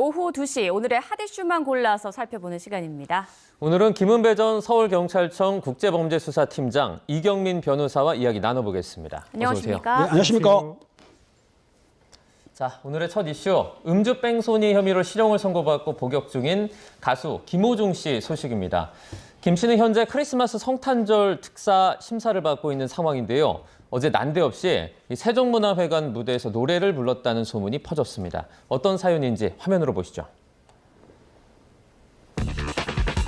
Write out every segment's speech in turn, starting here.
오후 2시 오늘의 핫 이슈만 골라서 살펴보는 시간입니다. 오늘은 김은배 전 서울경찰청 국제범죄수사팀장 이경민 변호사와 이야기 나눠보겠습니다. 안녕하십니까? 어서 오세요. 네, 안녕하십니까? 자, 오늘의 첫 이슈, 음주 뺑소니 혐의로 실형을 선고받고 복역 중인 가수 김호중 씨 소식입니다. 김 씨는 현재 크리스마스 성탄절 특사 심사를 받고 있는 상황인데요. 어제 난데없이 세종문화회관 무대에서 노래를 불렀다는 소문이 퍼졌습니다. 어떤 사연인지 화면으로 보시죠.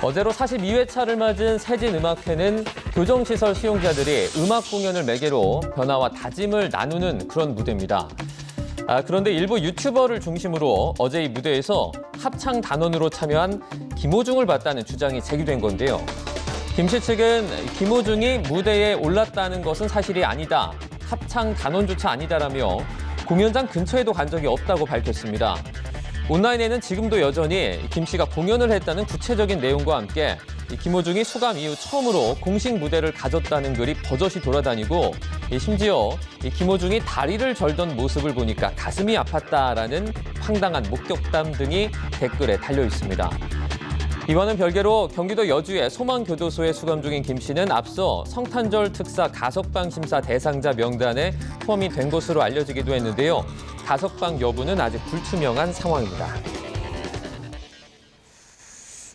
어제로 42회차를 맞은 세진음악회는 교정시설 수용자들이 음악 공연을 매개로 변화와 다짐을 나누는 그런 무대입니다. 그런데 일부 유튜버를 중심으로 어제 이 무대에서 합창 단원으로 참여한 김호중을 봤다는 주장이 제기된 건데요. 김 씨 측은 김호중이 무대에 올랐다는 것은 사실이 아니다. 합창 단원조차 아니다라며 공연장 근처에도 간 적이 없다고 밝혔습니다. 온라인에는 지금도 여전히 김 씨가 공연을 했다는 구체적인 내용과 함께 김호중이 수감 이후 처음으로 공식 무대를 가졌다는 글이 버젓이 돌아다니고 심지어 김호중이 다리를 절던 모습을 보니까 가슴이 아팠다라는 황당한 목격담 등이 댓글에 달려 있습니다. 이와는 별개로 경기도 여주의 소망교도소에 수감 중인 김 씨는 앞서 성탄절 특사 가석방 심사 대상자 명단에 포함이 된 것으로 알려지기도 했는데요. 가석방 여부는 아직 불투명한 상황입니다.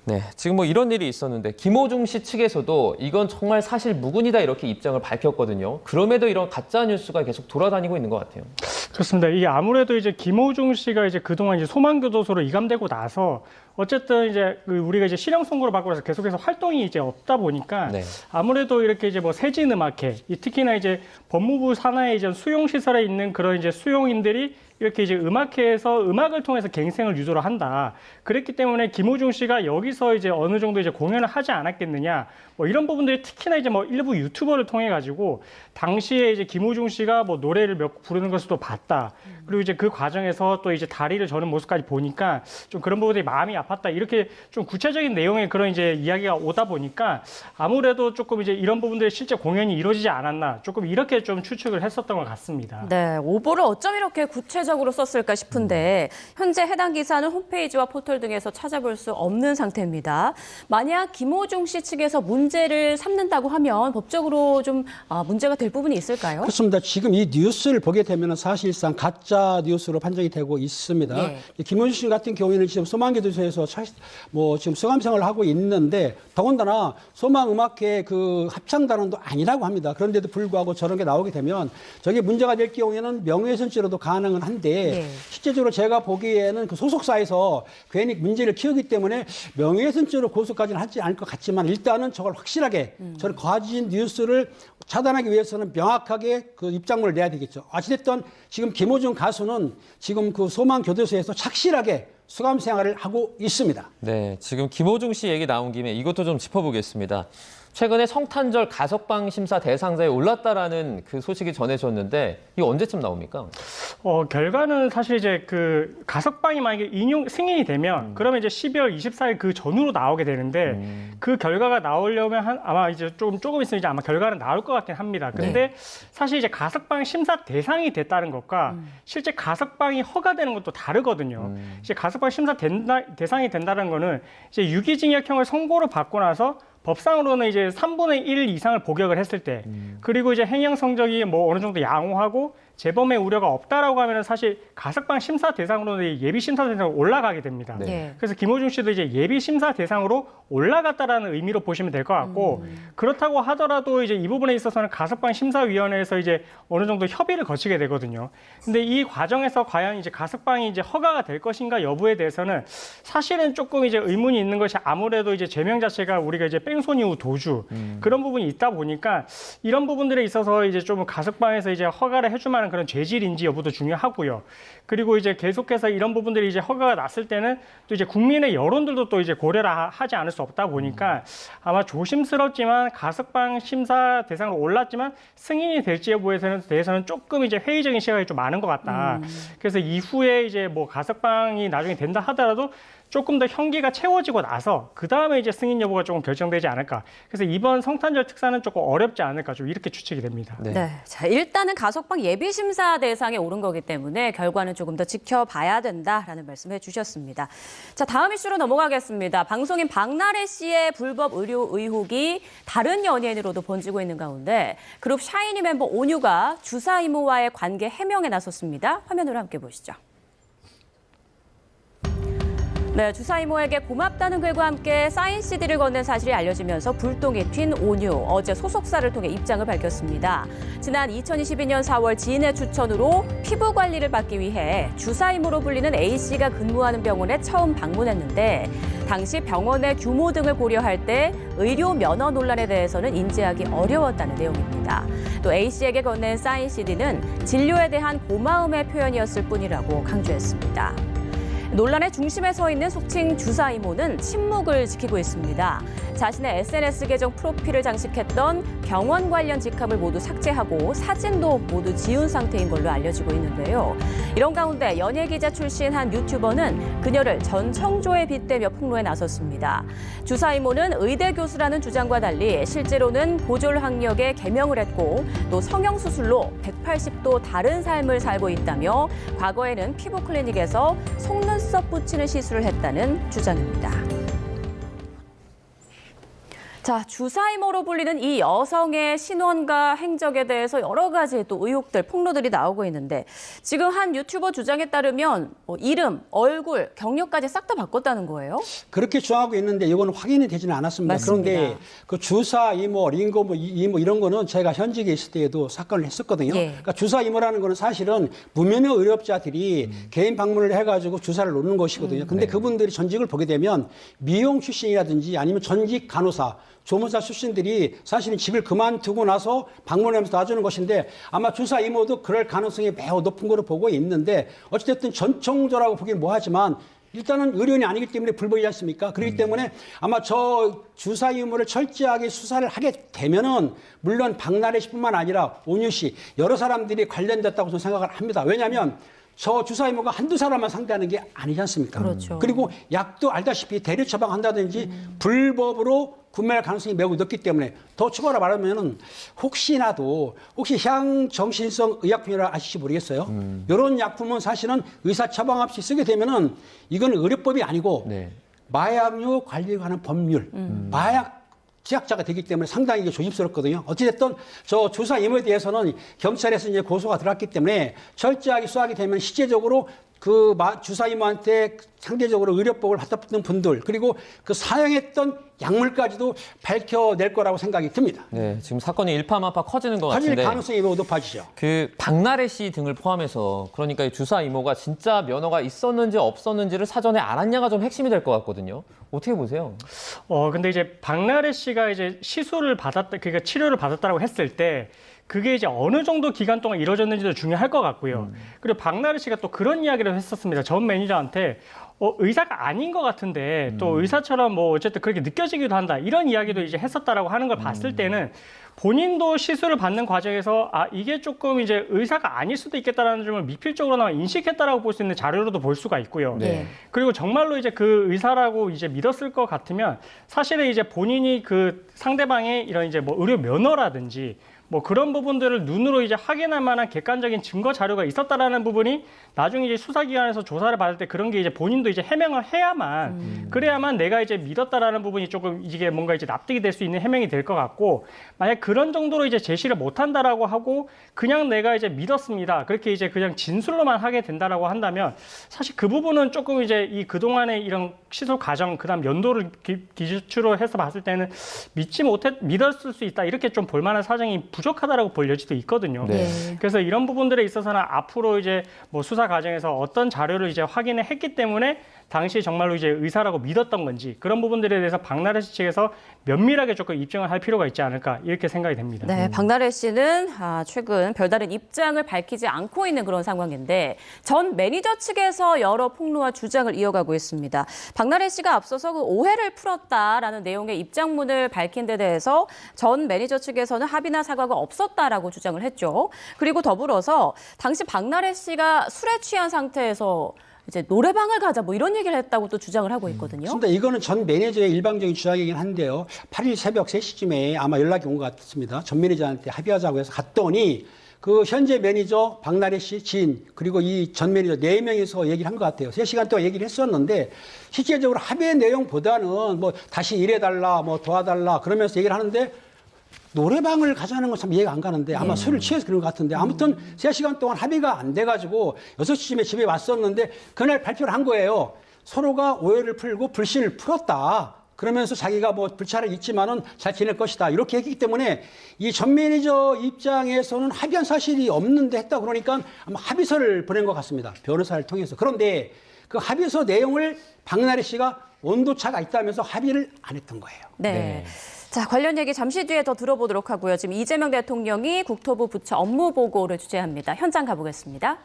네, 지금 이런 일이 있었는데 김호중 씨 측에서도 이건 정말 사실 무근이다 이렇게 입장을 밝혔거든요. 그럼에도 이런 가짜 뉴스가 계속 돌아다니고 있는 것 같아요. 그렇습니다. 이게 아무래도 이제 김호중 씨가 이제 그동안 이제 소망교도소로 이감되고 나서 어쨌든 이제 우리가 이제 실형 선고를 받고 나서 계속해서 활동이 이제 없다 보니까 네. 아무래도 이렇게 이제 세진음악회, 특히나 이제 법무부 산하의 이제 수용시설에 있는 그런 이제 수용인들이 이렇게 이제 음악회에서 음악을 통해서 갱생을 유도를 한다. 그랬기 때문에 김호중 씨가 여기서 이제 어느 정도 이제 공연을 하지 않았겠느냐. 이런 부분들이 특히나 이제 일부 유튜버를 통해 가지고 당시에 이제 김호중 씨가 노래를 몇 곡 부르는 것을 또 봤다. 그리고 이제 그 과정에서 또 이제 다리를 저는 모습까지 보니까 좀 그런 부분들이 마음이 아팠다. 이렇게 좀 구체적인 내용의 그런 이제 이야기가 오다 보니까 아무래도 조금 이제 이런 부분들이 실제 공연이 이루어지지 않았나. 조금 이렇게 좀 추측을 했었던 것 같습니다. 네, 오보를 어쩜 이렇게 구체적으로 썼을까 싶은데 현재 해당 기사는 홈페이지와 포털 등에서 찾아볼 수 없는 상태입니다. 만약 김호중 씨 측에서 문제를 삼는다고 하면 법적으로 좀 문제가 될 부분이 있을까요? 그렇습니다. 지금 이 뉴스를 보게 되면 사실상 가짜 뉴스로 판정이 되고 있습니다. 네. 김호중 씨 같은 경우에는 지금 소망교도소에서 지금 수감생활을 하고 있는데 더군다나 소망음악회 그 합창단원도 아니라고 합니다. 그런데도 불구하고 저런 게 나오게 되면 저게 문제가 될 경우에는 명예훼손죄로도 가능은 한데 네. 실제적으로 제가 보기에는 그 소속사에서 괜히 문제를 키우기 때문에 명예훼손죄로 고소까지는 하지 않을 것 같지만 일단은 저걸 확실하게 저런 거짓 뉴스를 차단하기 위해서는 명확하게 그 입장문을 내야 되겠죠. 어찌됐든 지금 김호중 가수는 지금 그 소망교도소에서 착실하게 수감 생활을 하고 있습니다. 네, 지금 김호중 씨 얘기 나온 김에 이것도 좀 짚어보겠습니다. 최근에 성탄절 가석방 심사 대상자에 올랐다라는 그 소식이 전해졌는데 이거 언제쯤 나옵니까? 결과는 사실 이제 그 가석방이 만약에 승인이 되면 그러면 이제 12월 24일 그 전후로 나오게 되는데 그 결과가 나오려면 아마 이제 조금 있으면 이제 아마 결과는 나올 것 같긴 합니다. 근데 네. 사실 이제 가석방 심사 대상이 됐다는 것과 실제 가석방이 허가되는 것도 다르거든요. 이제 가석방 심사 대상이 된다는 거는 이제 유기징역형을 선고를 받고 나서 법상으로는 이제 3분의 1 이상을 복역을 했을 때, 그리고 이제 행위 성적이 어느 정도 양호하고 재범의 우려가 없다라고 하면은 사실 가석방 심사 대상으로는 예비 심사 대상으로 올라가게 됩니다. 네. 그래서 김호중 씨도 이제 예비 심사 대상으로 올라갔다라는 의미로 보시면 될 것 같고, 그렇다고 하더라도 이제 이 부분에 있어서는 가석방 심사위원회에서 이제 어느 정도 협의를 거치게 되거든요. 근데 이 과정에서 과연 이제 가석방이 이제 허가가 될 것인가 여부에 대해서는 사실은 조금 이제 의문이 있는 것이 아무래도 이제 죄명 자체가 우리가 이제 뺑소니 후 도주 그런 부분이 있다 보니까 이런 부분들에 있어서 이제 좀 가석방에서 이제 허가를 해줄 만한 그런 죄질인지 여부도 중요하고요. 그리고 이제 계속해서 이런 부분들이 이제 허가가 났을 때는 또 이제 국민의 여론들도 또 이제 고려를 하지 않을 수 없다 보니까 아마 조심스럽지만 가석방 심사 대상으로 올랐지만 승인이 될지 여부에 대해서는 조금 이제 회의적인 시각이 좀 많은 것 같다. 그래서 이후에 이제 가석방이 나중에 된다 하더라도 조금 더 형기가 채워지고 나서 그 다음에 이제 승인 여부가 조금 결정되지 않을까. 그래서 이번 성탄절 특사는 조금 어렵지 않을까 좀 이렇게 추측이 됩니다. 네. 자, 일단은 가석방 예비 심사 대상에 오른 거기 때문에 결과는 조금 더 지켜봐야 된다라는 말씀해 주셨습니다. 자, 다음 이슈로 넘어가겠습니다. 방송인 박나래 씨의 불법 의료 의혹이 다른 연예인으로도 번지고 있는 가운데 그룹 샤이니 멤버 온유가 주사 이모와의 관계 해명에 나섰습니다. 화면으로 함께 보시죠. 네, 주사 이모에게 고맙다는 글과 함께 사인 CD를 건넨 사실이 알려지면서 불똥이 튄 온유. 어제 소속사를 통해 입장을 밝혔습니다. 지난 2022년 4월 지인의 추천으로 피부 관리를 받기 위해 주사 이모로 불리는 A씨가 근무하는 병원에 처음 방문했는데 당시 병원의 규모 등을 고려할 때 의료 면허 논란에 대해서는 인지하기 어려웠다는 내용입니다. 또 A씨에게 건넨 사인 CD는 진료에 대한 고마움의 표현이었을 뿐이라고 강조했습니다. 논란의 중심에 서 있는 속칭 주사 이모는 침묵을 지키고 있습니다. 자신의 SNS 계정 프로필을 장식했던 병원 관련 직함을 모두 삭제하고 사진도 모두 지운 상태인 걸로 알려지고 있는데요. 이런 가운데 연예기자 출신 한 유튜버는 그녀를 전 청조에 빗대며 폭로에 나섰습니다. 주사 이모는 의대 교수라는 주장과 달리 실제로는 고졸 학력에 개명을 했고 또 성형수술로 180도 다른 삶을 살고 있다며 과거에는 피부 클리닉에서 속눈썹 붙이는 시술을 했다는 주장입니다. 자, 주사 이모로 불리는 이 여성의 신원과 행적에 대해서 여러 가지 또 의혹들, 폭로들이 나오고 있는데 지금 한 유튜버 주장에 따르면 이름, 얼굴, 경력까지 싹 다 바꿨다는 거예요? 그렇게 주장하고 있는데 이거는 확인이 되지는 않았습니다. 맞습니다. 그런데 그 주사 이모, 링거 이모 이런 거는 제가 현직에 있을 때에도 사건을 했었거든요. 예. 그러니까 주사 이모라는 거는 사실은 무면허 의료업자들이 개인 방문을 해가지고 주사를 놓는 것이거든요. 근데 그분들이 전직을 보게 되면 미용 출신이라든지 아니면 전직 간호사, 조무사 출신들이 사실은 집을 그만두고 나서 방문하면서 놔주는 것인데 아마 주사 이모도 그럴 가능성이 매우 높은 거로 보고 있는데 어찌됐든 전청조라고 보기는 뭐하지만 일단은 의료인이 아니기 때문에 불법이지 않습니까? 그렇기 때문에 아마 저 주사 이모를 철저하게 수사를 하게 되면은 물론 박나래 씨뿐만 아니라 온유 씨 여러 사람들이 관련됐다고 저는 생각을 합니다. 왜냐하면 저 주사 이모가 한두 사람만 상대하는 게 아니지 않습니까? 그렇죠. 그리고 약도 알다시피 대류 처방한다든지 불법으로 구매할 가능성이 매우 높기 때문에 더 추가로 말하면은 혹시 향정신성 의약품이라 아실지 모르겠어요. 이런 약품은 사실은 의사 처방 없이 쓰게 되면은 이건 의료법이 아니고 네. 마약류 관리에 관한 법률, 마약 제약자가 되기 때문에 상당히 이게 조심스럽거든요. 어찌됐든 저 주사 이모에 대해서는 경찰에서 이제 고소가 들어왔기 때문에 철저하게 수사하게 되면 실제적으로 그 주사 이모한테 상대적으로 의료법을 받았던 분들 그리고 그 사용했던 약물까지도 밝혀낼 거라고 생각이 듭니다. 네, 지금 사건이 일파만파 커지는 것 커질 같은데 가능성이 매우 높아지죠. 그 박나래 씨 등을 포함해서 그러니까 이 주사 이모가 진짜 면허가 있었는지 없었는지를 사전에 알았냐가 좀 핵심이 될 것 같거든요. 어떻게 보세요? 근데 이제 박나래 씨가 이제 시술을 받았다, 그러니까 치료를 받았다고 했을 때 그게 이제 어느 정도 기간 동안 이루어졌는지도 중요할 것 같고요. 그리고 박나래 씨가 또 그런 이야기를 했었습니다. 전 매니저한테 의사가 아닌 것 같은데 또 의사처럼 뭐 어쨌든 그렇게 느껴지기도 한다. 이런 이야기도 이제 했었다라고 하는 걸 봤을 때는 본인도 시술을 받는 과정에서 이게 조금 이제 의사가 아닐 수도 있겠다라는 점을 미필적으로나마 인식했다라고 볼 수 있는 자료로도 볼 수가 있고요. 네. 그리고 정말로 이제 그 의사라고 이제 믿었을 것 같으면 사실은 이제 본인이 그 상대방의 이런 이제 뭐 의료 면허라든지 뭐 그런 부분들을 눈으로 이제 확인할 만한 객관적인 증거 자료가 있었다라는 부분이 나중에 이제 수사기관에서 조사를 받을 때 그런 게 이제 본인도 이제 해명을 해야만 그래야만 내가 이제 믿었다라는 부분이 조금 이게 뭔가 이제 납득이 될 수 있는 해명이 될 것 같고 만약 그런 정도로 이제 제시를 못한다라고 하고 그냥 내가 이제 믿었습니다 그렇게 이제 그냥 진술로만 하게 된다라고 한다면 사실 그 부분은 조금 이제 이 그동안의 이런 시술 과정 그다음 연도를 기준으로 해서 봤을 때는 믿었을 수 있다 이렇게 좀 볼만한 사정이 부족하다라고 볼 여지도 있거든요. 네. 그래서 이런 부분들에 있어서는 앞으로 이제 뭐 수사 과정에서 어떤 자료를 이제 확인을 했기 때문에 당시 정말로 이제 의사라고 믿었던 건지 그런 부분들에 대해서 박나래 씨 측에서 면밀하게 조금 입증을 할 필요가 있지 않을까 이렇게 생각이 됩니다. 네, 박나래 씨는 최근 별다른 입장을 밝히지 않고 있는 그런 상황인데 전 매니저 측에서 여러 폭로와 주장을 이어가고 있습니다. 박나래 씨가 앞서서 그 오해를 풀었다라는 내용의 입장문을 밝힌 데 대해서 전 매니저 측에서는 합의나 사과가 없었다라고 주장을 했죠. 그리고 더불어서 당시 박나래 씨가 술에 취한 상태에서 이제 노래방을 가자 뭐 이런 얘기를 했다고 또 주장을 하고 있거든요. 근데 이거는 전 매니저의 일방적인 주장이긴 한데요. 8일 새벽 3시쯤에 아마 연락이 온 것 같습니다. 전 매니저한테 합의하자고 해서 갔더니 그 현재 매니저 박나래 씨 지인 그리고 이 전 매니저 4명이서 얘기를 한 것 같아요. 3시간 동안 얘기를 했었는데 실제적으로 합의 내용보다는 뭐 다시 일해달라 뭐 도와달라 그러면서 얘기를 하는데 노래방을 가자는 건 참 이해가 안 가는데 아마 술을 취해서 그런 것 같은데 아무튼 3시간 동안 합의가 안 돼가지고 6시쯤에 집에 왔었는데 그날 발표를 한 거예요. 서로가 오해를 풀고 불신을 풀었다. 그러면서 자기가 뭐 불찰을 있지만은 잘 지낼 것이다. 이렇게 했기 때문에 이 전 매니저 입장에서는 합의한 사실이 없는데 했다 그러니까 아마 합의서를 보낸 것 같습니다. 변호사를 통해서. 그런데 그 합의서 내용을 박나래 씨가 온도차가 있다면서 합의를 안 했던 거예요. 네. 자, 관련 얘기 잠시 뒤에 더 들어보도록 하고요. 지금 이재명 대통령이 국토부 부처 업무 보고를 주재합니다. 현장 가보겠습니다.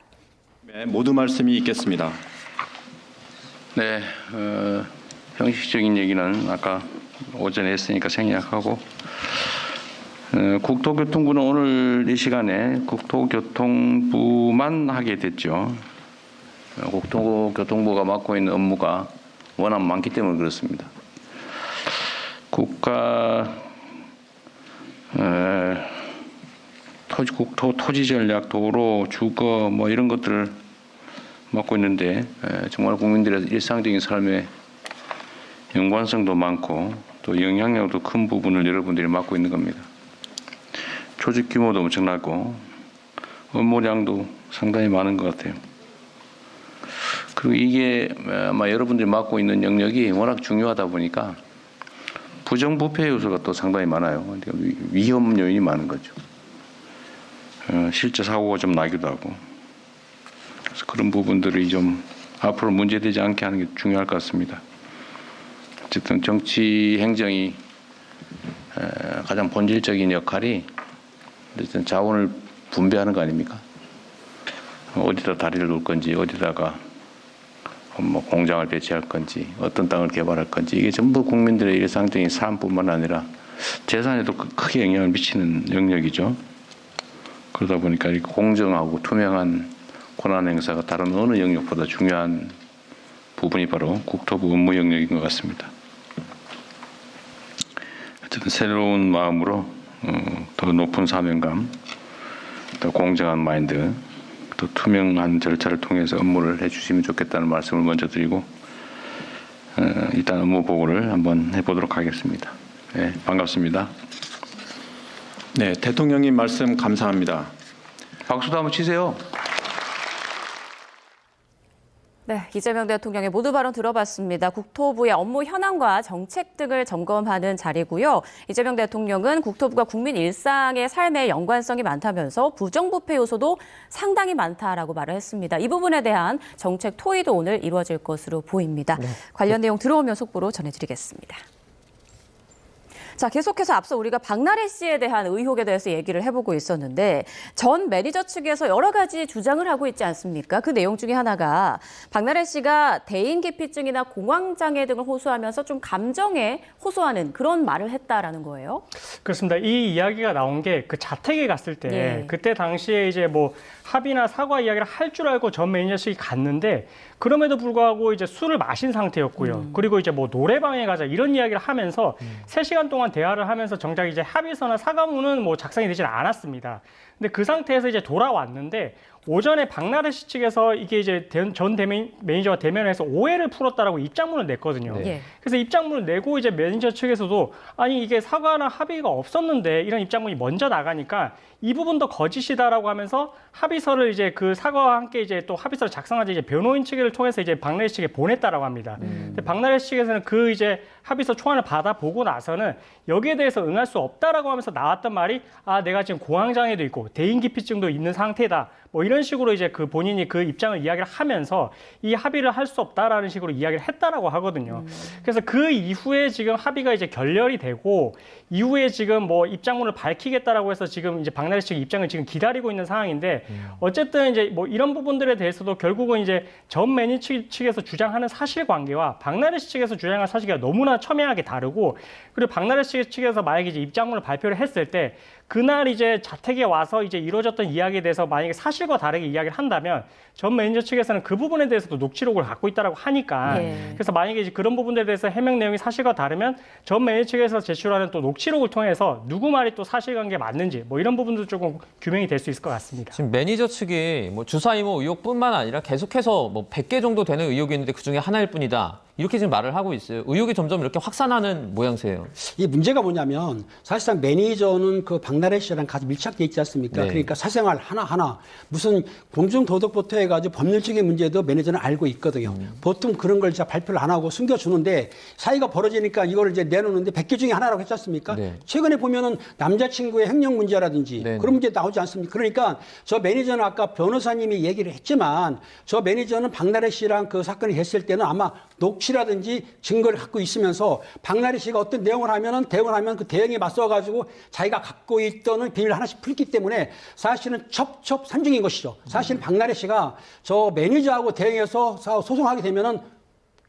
네, 모두 말씀이 있겠습니다. 네, 형식적인 얘기는 아까 오전에 했으니까 생략하고 국토교통부는 오늘 이 시간에 국토교통부만 하게 됐죠. 국토교통부가 맡고 있는 업무가 워낙 많기 때문에 그렇습니다. 국가 국토 토지 전략, 도로, 주거 뭐 이런 것들을 맡고 있는데 정말 국민들의 일상적인 삶에 연관성도 많고 또 영향력도 큰 부분을 여러분들이 맡고 있는 겁니다. 조직 규모도 엄청나고 업무량도 상당히 많은 것 같아요. 그리고 이게 아마 여러분들이 맡고 있는 영역이 워낙 중요하다 보니까 부정부패 요소가 또 상당히 많아요. 위험 요인이 많은 거죠. 실제 사고가 좀 나기도 하고. 그래서 그런 부분들이 좀 앞으로 문제되지 않게 하는 게 중요할 것 같습니다. 어쨌든 정치 행정이 가장 본질적인 역할이 어쨌든 자원을 분배하는 거 아닙니까? 어디다 다리를 놓을 건지, 어디다가 뭐 공장을 배치할 건지, 어떤 땅을 개발할 건지 이게 전부 국민들의 일상적인 삶뿐만 아니라 재산에도 크게 영향을 미치는 영역이죠. 그러다 보니까 이렇게 공정하고 투명한 권한 행사가 다른 어느 영역보다 중요한 부분이 바로 국토부 업무 영역인 것 같습니다. 어쨌든 새로운 마음으로 더 높은 사명감, 더 공정한 마인드, 또 투명한 절차를 통해서 업무를 해주시면 좋겠다는 말씀을 먼저 드리고 일단 업무 보고를 한번 해보도록 하겠습니다. 네, 반갑습니다. 네, 대통령님 말씀 감사합니다. 박수도 한번 치세요. 네, 이재명 대통령의 모두 발언 들어봤습니다. 국토부의 업무 현황과 정책 등을 점검하는 자리고요. 이재명 대통령은 국토부가 국민 일상의 삶에 연관성이 많다면서 부정부패 요소도 상당히 많다라고 말을 했습니다. 이 부분에 대한 정책 토의도 오늘 이루어질 것으로 보입니다. 관련 내용 들어오면 속보로 전해드리겠습니다. 자, 계속해서 앞서 우리가 박나래 씨에 대한 의혹에 대해서 얘기를 해보고 있었는데 전 매니저 측에서 여러 가지 주장을 하고 있지 않습니까? 그 내용 중에 하나가 박나래 씨가 대인기피증이나 공황장애 등을 호소하면서 좀 감정에 호소하는 그런 말을 했다라는 거예요. 그렇습니다. 이 이야기가 나온 게 그 자택에 갔을 때 예. 그때 당시에 이제 뭐 합의나 사과 이야기를 할 줄 알고 전 매니저 측이 갔는데 그럼에도 불구하고 이제 술을 마신 상태였고요. 그리고 이제 뭐 노래방에 가자 이런 이야기를 하면서 3시간 동안 대화를 하면서 정작 이제 합의서나 사과문은 뭐 작성이 되질 않았습니다. 근데 그 상태에서 이제 돌아왔는데 오전에 박나래 씨 측에서 이게 이제 전 매니저와 대면해서 오해를 풀었다라고 입장문을 냈거든요. 네. 그래서 입장문을 내고 이제 매니저 측에서도 아니 이게 사과나 합의가 없었는데 이런 입장문이 먼저 나가니까 이 부분도 거짓이다라고 하면서 합의서를 이제 그 사과와 함께 이제 또 합의서를 작성하지 이제 변호인 측을 통해서 이제 박나래 측에 보냈다라고 합니다. 근데 박나래 측에서는 그 이제 합의서 초안을 받아보고 나서는 여기에 대해서 응할 수 없다라고 하면서 나왔던 말이 아 내가 지금 공황장애도 있고 대인기피증도 있는 상태다. 뭐 이런 식으로 이제 그 본인이 그 입장을 이야기를 하면서 이 합의를 할 수 없다라는 식으로 이야기를 했다라고 하거든요. 그래서 그 이후에 지금 합의가 이제 결렬이 되고 이후에 지금 뭐 입장문을 밝히겠다라고 해서 지금 이제 박나래 측 입장을 지금 기다리고 있는 상황인데 어쨌든 이제 뭐 이런 부분들에 대해서도 결국은 이제 전 매니저 측에서 주장하는 사실관계와 박나래 씨 측에서 주장하는 사실관계가 너무나 첨예하게 다르고 그리고 박나래 씨 측에서 만약에 이제 입장문을 발표를 했을 때 그날 이제 자택에 와서 이제 이루어졌던 이야기에 대해서 만약에 사실과 다르게 이야기를 한다면 전 매니저 측에서는 그 부분에 대해서도 녹취록을 갖고 있다라고 하니까 그래서 만약에 이제 그런 부분에 대해서 해명 내용이 사실과 다르면 전 매니저 측에서 제출하는 또 녹취록을 통해서 누구 말이 또 사실관계 맞는지 뭐 이런 부분도 조금 규명이 될 수 있을 것 같습니다. 지금 매니저 측이 뭐 주사 이모 의혹뿐만 아니라 계속해서 뭐 100개 정도 되는 의혹이 있는데 그중에 하나일 뿐이다. 이렇게 지금 말을 하고 있어요. 의혹이 점점 이렇게 확산하는 모양새예요. 이 문제가 뭐냐면 사실상 매니저는 그 박나래 씨랑 같이 밀착돼 있지 않습니까? 네. 그러니까 사생활 하나하나 무슨 공중도덕부터 해가지고 법률적인 문제도 매니저는 알고 있거든요. 보통 그런 걸 진짜 발표를 안 하고 숨겨주는데 사이가 벌어지니까 이걸 이제 내놓는데 100개 중에 하나라고 했지 않습니까? 네. 최근에 보면은 남자친구의 횡령 문제라든지 네. 그런 문제 나오지 않습니까? 그러니까 저 매니저는 아까 변호사님이 얘기를 했지만 저 매니저는 박나래 씨랑 그 사건이 됐을 때는 아마 녹취라든지 증거를 갖고 있으면서 박나래 씨가 어떤 내용을 하면은 대응을 하면 그 대응에 맞서가지고 자기가 갖고 있던 비밀을 하나씩 풀기 때문에 사실은 첩첩산중인 것이죠. 사실 박나래 씨가 저 매니저하고 대응해서 소송하게 되면은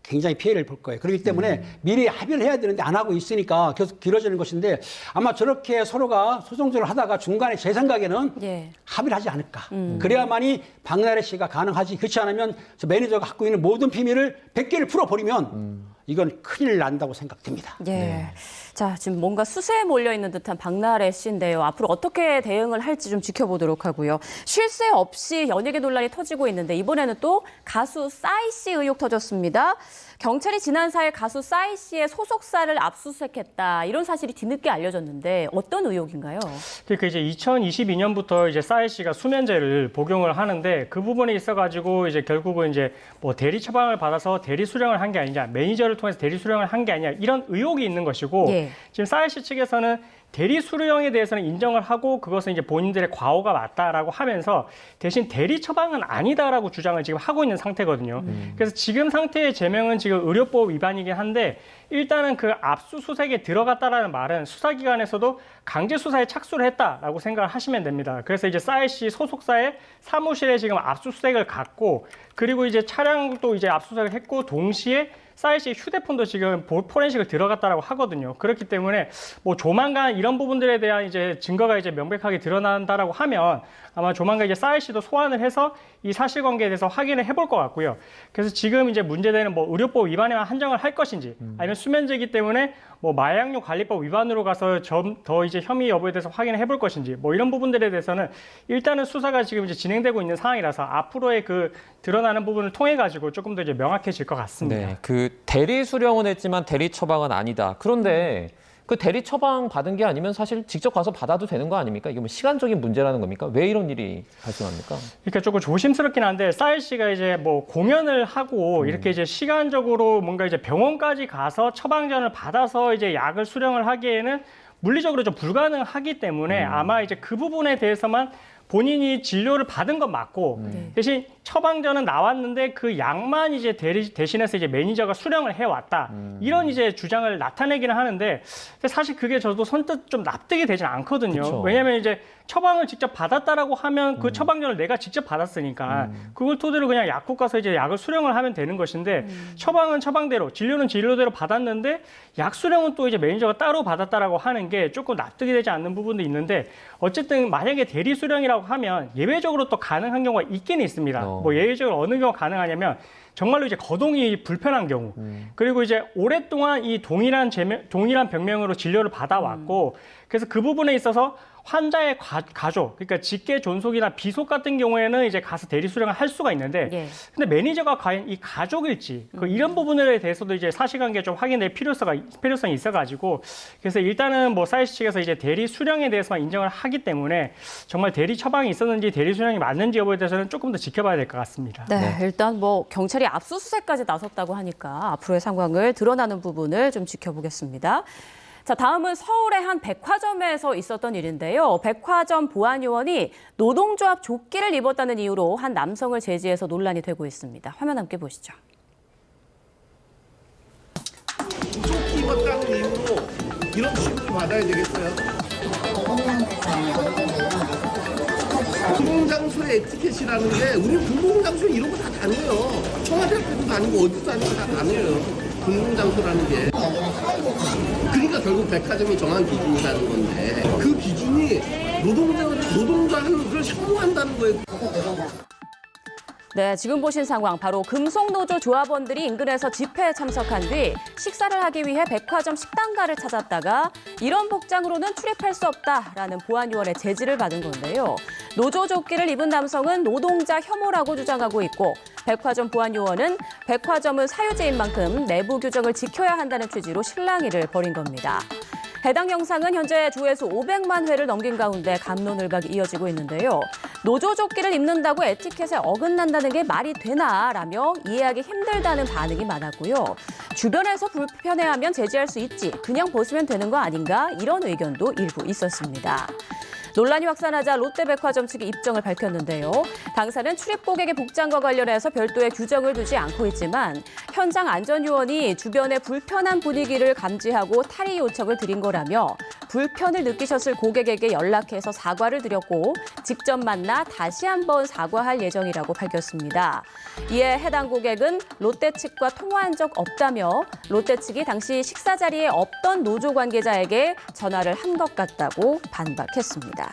굉장히 피해를 볼 거예요. 그렇기 때문에 미리 합의를 해야 되는데 안 하고 있으니까 계속 길어지는 것인데 아마 저렇게 서로가 소송전을 하다가 중간에 제 생각에는 합의를 하지 않을까. 그래야만이 박나래 씨가 가능하지. 그렇지 않으면 저 매니저가 갖고 있는 모든 비밀을 100개를 풀어버리면 이건 큰일 난다고 생각됩니다. 예. 자, 지금 뭔가 수세에 몰려있는 듯한 박나래 씨인데요. 앞으로 어떻게 대응을 할지 좀 지켜보도록 하고요. 쉴 새 없이 연예계 논란이 터지고 있는데 이번에는 또 가수 싸이 씨 의혹 터졌습니다. 경찰이 지난 4일 가수 싸이 씨의 소속사를 압수수색했다. 이런 사실이 뒤늦게 알려졌는데 어떤 의혹인가요? 그러니까 이제 2022년부터 이제 싸이 씨가 수면제를 복용을 하는데 그 부분에 있어가지고 이제 결국은 이제 뭐 대리 처방을 받아서 대리 수령을 한 게 아니냐, 매니저를 통해서 대리 수령을 한 게 아니냐 이런 의혹이 있는 것이고 지금 싸이 씨 측에서는 대리 수령에 대해서는 인정을 하고 그것은 이제 본인들의 과오가 맞다라고 하면서 대신 대리 처방은 아니다라고 주장을 지금 하고 있는 상태거든요. 그래서 지금 상태의 제명은 지금 의료법 위반이긴 한데 일단은 그 압수수색에 들어갔다라는 말은 수사기관에서도 강제 수사에 착수를 했다라고 생각을 하시면 됩니다. 그래서 이제 싸이 씨 소속사의 사무실에 지금 압수수색을 갔고 그리고 이제 차량도 이제 압수수색을 했고 동시에 싸이 씨 휴대폰도 지금 포렌식을 들어갔다라고 하거든요. 그렇기 때문에 뭐 조만간 이런 부분들에 대한 이제 증거가 이제 명백하게 드러난다라고 하면 아마 조만간 이제 싸이 씨도 소환을 해서 이 사실관계에 대해서 확인을 해볼 것 같고요. 그래서 지금 이제 문제되는 뭐 의료법 위반에만 한정을 할 것인지 아니면 수면제이기 때문에 뭐 마약류 관리법 위반으로 가서 좀 더 이제 혐의 여부에 대해서 확인을 해볼 것인지 뭐 이런 부분들에 대해서는 일단은 수사가 지금 이제 진행되고 있는 상황이라서 앞으로의 그 드러나는 부분을 통해 가지고 조금 더 이제 명확해질 것 같습니다. 네, 그 대리 수령은 했지만 대리 처방은 아니다. 그런데 그 대리 처방 받은 게 아니면 사실 직접 가서 받아도 되는 거 아닙니까? 이게 뭐 시간적인 문제라는 겁니까? 왜 이런 일이 발생합니까? 그러니까 조금 조심스럽긴 한데 싸이 씨가 이제 뭐 공연을 하고 이렇게 이제 시간적으로 뭔가 이제 병원까지 가서 처방전을 받아서 이제 약을 수령을 하기에는 물리적으로 좀 불가능하기 때문에 아마 이제 그 부분에 대해서만 본인이 진료를 받은 건 맞고 대신 처방전은 나왔는데 그 약만 이제 대신해서 이제 매니저가 수령을 해왔다. 이런 이제 주장을 나타내기는 하는데 사실 그게 저도 선뜻 좀 납득이 되진 않거든요. 그쵸. 왜냐하면 이제 처방을 직접 받았다라고 하면 그 처방전을 내가 직접 받았으니까 그걸 토대로 그냥 약국 가서 이제 약을 수령을 하면 되는 것인데 처방은 처방대로 진료는 진료대로 받았는데 약 수령은 또 이제 매니저가 따로 받았다라고 하는 게 조금 납득이 되지 않는 부분도 있는데 어쨌든 만약에 대리 수령이라고 하면 예외적으로 또 가능한 경우가 있긴 있습니다. 뭐 예외적으로 어느 경우가 가능하냐면 정말로 이제 거동이 불편한 경우 그리고 이제 오랫동안 이 동일한 병명으로 진료를 받아왔고 그래서 그 부분에 있어서 환자의 가족, 그러니까 직계 존속이나 비속 같은 경우에는 이제 가서 대리 수령을 할 수가 있는데, 근데 매니저가 과연 이 가족일지, 이런 부분에 대해서도 이제 사실관계 좀 확인될 필요성이 있어가지고, 그래서 일단은 뭐 싸이 씨 측에서 이제 대리 수령에 대해서만 인정을 하기 때문에 정말 대리 처방이 있었는지 대리 수령이 맞는지 여부에 대해서는 조금 더 지켜봐야 될 것 같습니다. 네, 일단 뭐 경찰이 압수수색까지 나섰다고 하니까 앞으로의 상황을 드러나는 부분을 좀 지켜보겠습니다. 자, 다음은 서울의 한 백화점에서 있었던 일인데요. 백화점 보안요원이 노동조합 조끼를 입었다는 이유로 한 남성을 제지해서 논란이 되고 있습니다. 화면 함께 보시죠. 조끼 입었다는 이유로 이런 취급을 받아야 되겠어요? 공공장소의 에티켓이라는 게 우리 공공장소에 이런 거 다 다녀요. 청와대 앞에도 다니고 어디도 다니고 다 다녀요. 군용장소라는 게 그러니까 결국 백화점이 정한 기준이라는 건데 그 기준이 노동자를 혐오한다는 거예요. 네, 지금 보신 상황 바로 금속노조 조합원들이 인근에서 집회에 참석한 뒤 식사를 하기 위해 백화점 식당가를 찾았다가 이런 복장으로는 출입할 수 없다라는 보안요원의 제지를 받은 건데요. 노조 조끼를 입은 남성은 노동자 혐오라고 주장하고 있고 백화점 보안요원은 백화점은 사유지인 만큼 내부 규정을 지켜야 한다는 취지로 실랑이를 벌인 겁니다. 해당 영상은 현재 조회수 500만 회를 넘긴 가운데 갑론을박이 이어지고 있는데요. 노조 조끼를 입는다고 에티켓에 어긋난다는 게 말이 되나라며 이해하기 힘들다는 반응이 많았고요. 주변에서 불편해하면 제지할 수 있지, 그냥 벗으면 되는 거 아닌가 이런 의견도 일부 있었습니다. 논란이 확산하자 롯데백화점 측이 입장을 밝혔는데요. 당사는 출입 고객의 복장과 관련해서 별도의 규정을 두지 않고 있지만 현장 안전요원이 주변의 불편한 분위기를 감지하고 탈의 요청을 드린 거라며 불편을 느끼셨을 고객에게 연락해서 사과를 드렸고 직접 만나 다시 한번 사과할 예정이라고 밝혔습니다. 이에 해당 고객은 롯데 측과 통화한 적 없다며 롯데 측이 당시 식사 자리에 없던 노조 관계자에게 전화를 한 것 같다고 반박했습니다.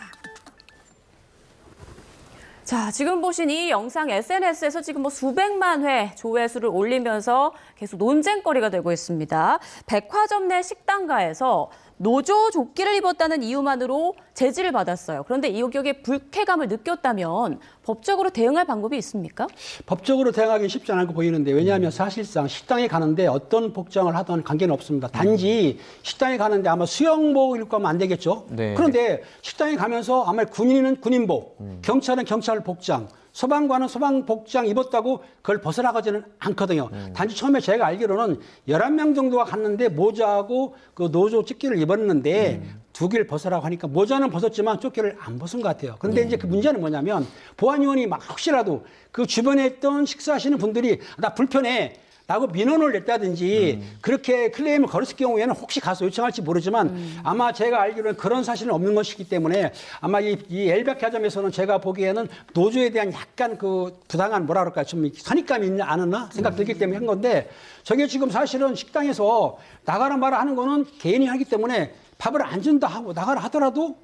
자, 지금 보신 이 영상 SNS에서 지금 수백만 회 조회수를 올리면서 계속 논쟁거리가 되고 있습니다. 백화점 내 식당가에서 노조 조끼를 입었다는 이유만으로 제지를 받았어요. 그런데 이 고객이 불쾌감을 느꼈다면 법적으로 대응할 방법이 있습니까? 법적으로 대응하기 쉽지 않고 보이는데 왜냐하면 사실상 식당에 가는데 어떤 복장을 하든 관계는 없습니다. 단지 식당에 가는데 아마 수영복을 입고 하면 안 되겠죠. 네. 그런데 식당에 가면서 아마 군인은 군인복, 경찰은 경찰 복장, 소방관은 소방 복장 입었다고 그걸 벗어나가지는 않거든요. 단지 처음에 제가 알기로는 11명 정도가 갔는데 모자하고 그 노조 조끼를 입었는데 두 개를 벗으라고 하니까 모자는 벗었지만 조끼를 안 벗은 것 같아요. 그런데 이제 그 문제는 뭐냐면 보안요원이 막 혹시라도 그 주변에 있던 식사하시는 분들이 나 불편해 라고 민원을 냈다든지 그렇게 클레임을 걸었을 경우에는 혹시 가서 요청할지 모르지만 아마 제가 알기로는 그런 사실은 없는 것이기 때문에 아마 이 엘백화점에서는 제가 보기에는 노조에 대한 약간 그 부당한 뭐라 그럴까 좀 선입감이 있지 않았나 생각 들기 때문에 한 건데 저게 지금 사실은 식당에서 나가라 말아 하는 거는 개인이 하기 때문에 밥을 안 준다 하고 나가라 하더라도